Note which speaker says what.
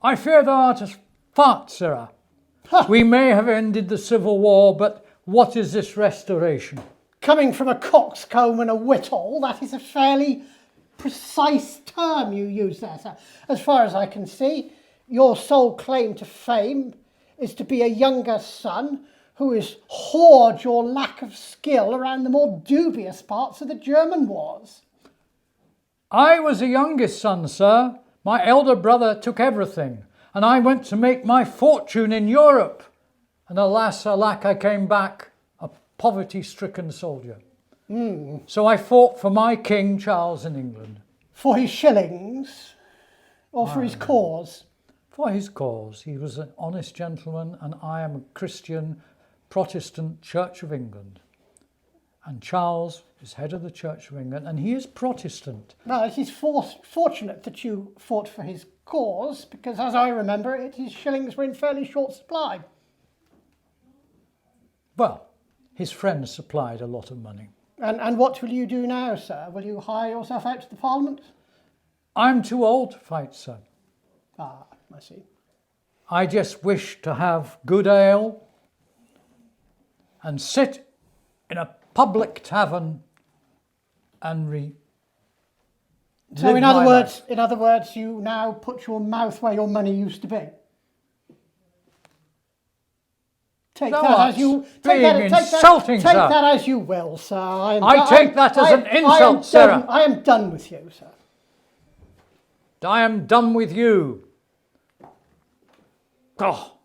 Speaker 1: I fear thou art a fart, sirrah. We may have ended the Civil War, but what is this restoration?
Speaker 2: Coming from a coxcomb and a whittle, that is a fairly precise term you use there, sir. As far as I can see, your sole claim to fame is to be a younger son who has hoard your lack of skill around the more dubious parts of the German wars.
Speaker 1: I was the youngest son, sir. My elder brother took everything, and I went to make my fortune in Europe. And alas, alack, I came back a poverty-stricken soldier. So I fought for my King Charles in England.
Speaker 2: For his shillings, or for his cause?
Speaker 1: For his cause. He was an honest gentleman, and I am a Christian Protestant Church of England. And Charles is head of the Church of England, and he is Protestant.
Speaker 2: Well, it is fortunate that you fought for his cause, because as I remember it, his shillings were in fairly short supply.
Speaker 1: Well, his friends supplied a lot of money.
Speaker 2: And what will you do now, sir? Will you hire yourself out to the Parliament?
Speaker 1: I'm too old to fight, sir.
Speaker 2: Ah, I see.
Speaker 1: I just wish to have good ale and sit in a public tavern and
Speaker 2: So in other words, you now put your mouth where your money used to be. Take that as you will, sir.
Speaker 1: I take that as an insult, sir.
Speaker 2: I am done with you, sir.
Speaker 1: I am done with you. Oh.